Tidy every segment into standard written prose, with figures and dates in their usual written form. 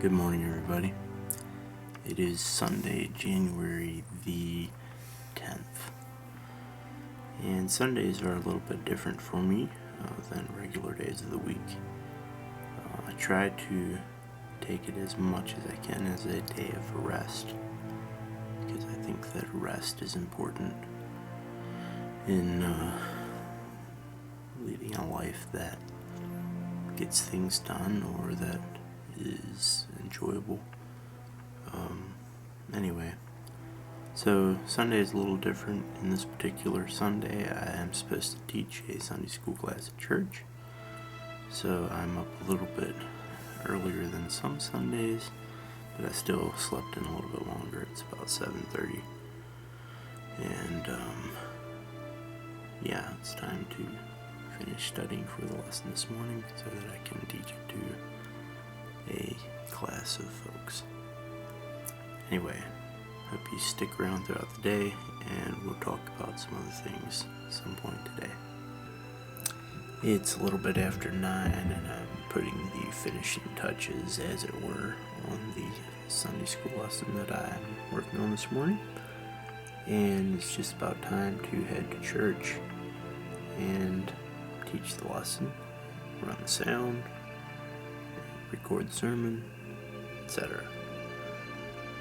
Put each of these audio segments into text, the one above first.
Good morning, everybody. It is Sunday, January the 10th. And Sundays are a little bit different for me than regular days of the week. I try to take it as much as I can as a day of rest, because I think that rest is important in leading a life that gets things done or that is enjoyable. Anyway, so Sunday is a little different. In this particular Sunday, I am supposed to teach a Sunday school class at church, so I'm up a little bit earlier than some Sundays, but I still slept in a little bit longer. It's about 7:30, and yeah, it's time to finish studying for the lesson this morning so that I can teach it to a class of folks. Anyway, hope you stick around throughout the day, and we'll talk about some other things at some point today. It's a little bit after 9, and I'm putting the finishing touches, as it were, on the Sunday school lesson that I'm working on this morning. And it's just about time to head to church and teach the lesson, run the sound, record the sermon, etc.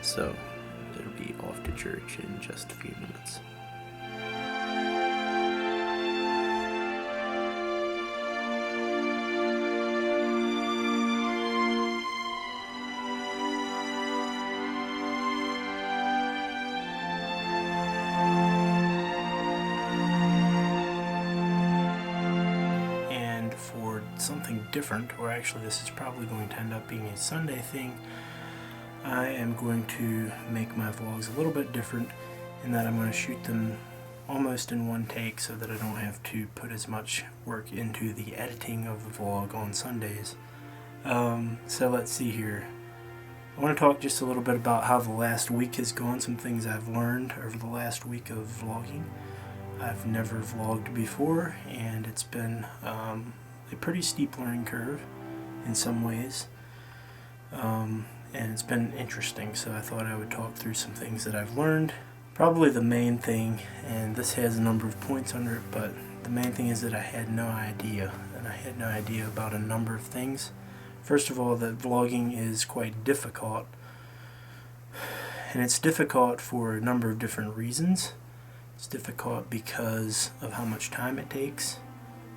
So, it'll be off to church in just a few minutes. And for something different, or actually this is probably going to end up being a Sunday thing, I am going to make my vlogs a little bit different in that I'm going to shoot them almost in one take so that I don't have to put as much work into the editing of the vlog on Sundays. So let's see here. I want to talk just a little bit about how the last week has gone, some things I've learned over the last week of vlogging. I've never vlogged before, and it's been a pretty steep learning curve in some ways. And it's been interesting, so I thought I would talk through some things that I've learned. Probably the main thing, and this has a number of points under it, but the main thing is that I had no idea, and I had no idea about a number of things. First of all, that vlogging is quite difficult, and it's difficult for a number of different reasons. It's difficult because of how much time it takes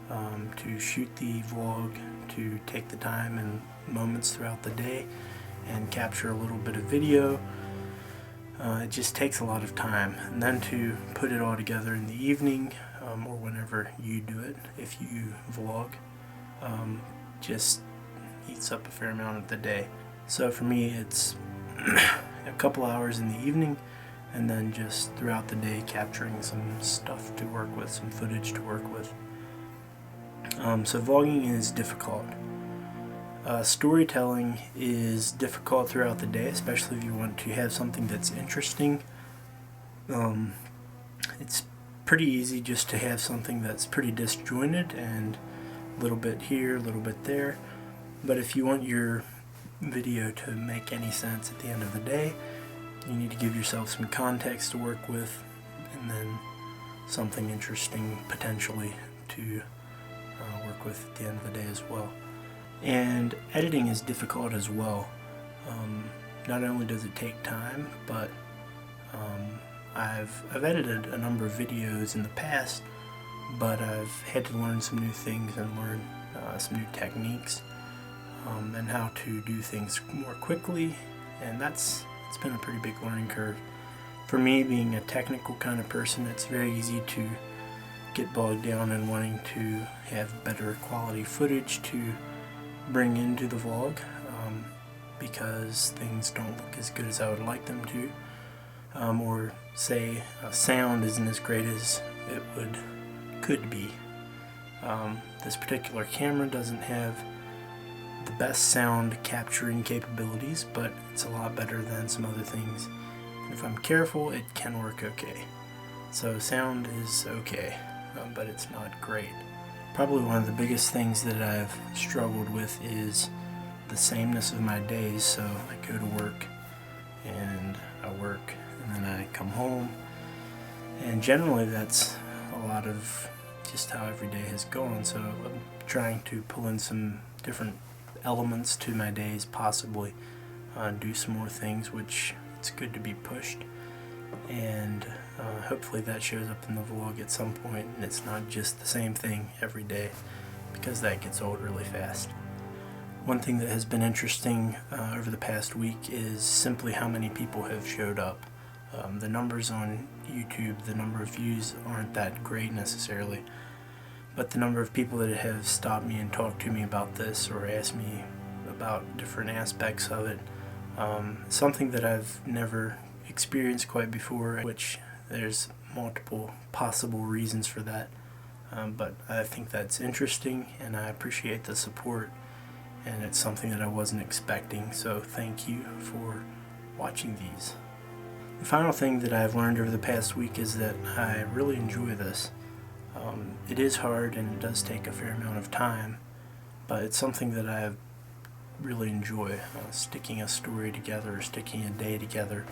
to shoot the vlog, to take the time and moments throughout the day and capture a little bit of video. It just takes a lot of time, and then to put it all together in the evening or whenever you do it, if you vlog, just eats up a fair amount of the day. So for me, it's a couple hours in the evening, and then just throughout the day capturing some stuff to work with, some footage to work with. So vlogging is difficult. Storytelling is difficult throughout the day, especially if you want to have something that's interesting. It's pretty easy just to have something that's pretty disjointed and a little bit here, a little bit there. But if you want your video to make any sense at the end of the day, you need to give yourself some context to work with, and then something interesting potentially to work with at the end of the day as well. And editing is difficult as well. Not only does it take time, but I've edited a number of videos in the past, but I've had to learn some new things and learn some new techniques and how to do things more quickly, and it's been a pretty big learning curve. For me, being a technical kind of person, it's very easy to get bogged down in wanting to have better quality footage to bring into the vlog because things don't look as good as I would like them to, or say sound isn't as great as it could be. This particular camera doesn't have the best sound capturing capabilities, but it's a lot better than some other things. And if I'm careful, it can work okay. So sound is okay, but it's not great. Probably one of the biggest things that I've struggled with is the sameness of my days. So I go to work and I work and then I come home, and generally that's a lot of just how every day has gone. So I'm trying to pull in some different elements to my days, possibly do some more things, which it's good to be pushed, and hopefully that shows up in the vlog at some point and it's not just the same thing every day, because that gets old really fast. One thing that has been interesting over the past week is simply how many people have showed up. The numbers on YouTube, the number of views aren't that great necessarily, but the number of people that have stopped me and talked to me about this or asked me about different aspects of it, something that I've never experienced quite before, which there's multiple possible reasons for that, but I think that's interesting and I appreciate the support, and it's something that I wasn't expecting, so thank you for watching these. The final thing that I've learned over the past week is that I really enjoy this. It is hard and it does take a fair amount of time, but it's something that I really enjoy, sticking a story together, sticking a day together,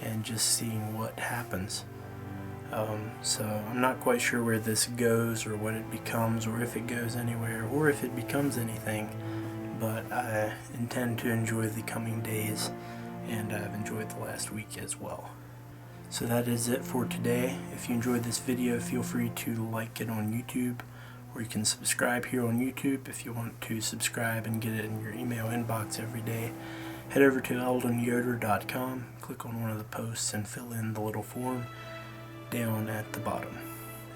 and just seeing what happens. So I'm not quite sure where this goes or what it becomes, or if it goes anywhere, or if it becomes anything, but I intend to enjoy the coming days, and I've enjoyed the last week as well. So that is it for today. If you enjoyed this video, feel free to like it on YouTube, or you can subscribe here on YouTube. If you want to subscribe and get it in your email inbox every day, head over to eldonyoder.com, click on one of the posts and fill in the little form down at the bottom.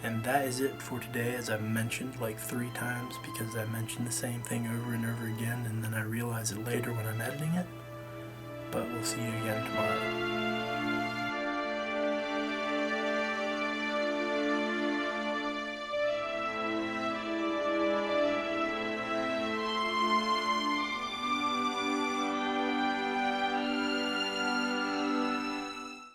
And that is it for today, as I've mentioned like 3 times, because I mentioned the same thing over and over again and then I realize it later when I'm editing it. But we'll see you again tomorrow.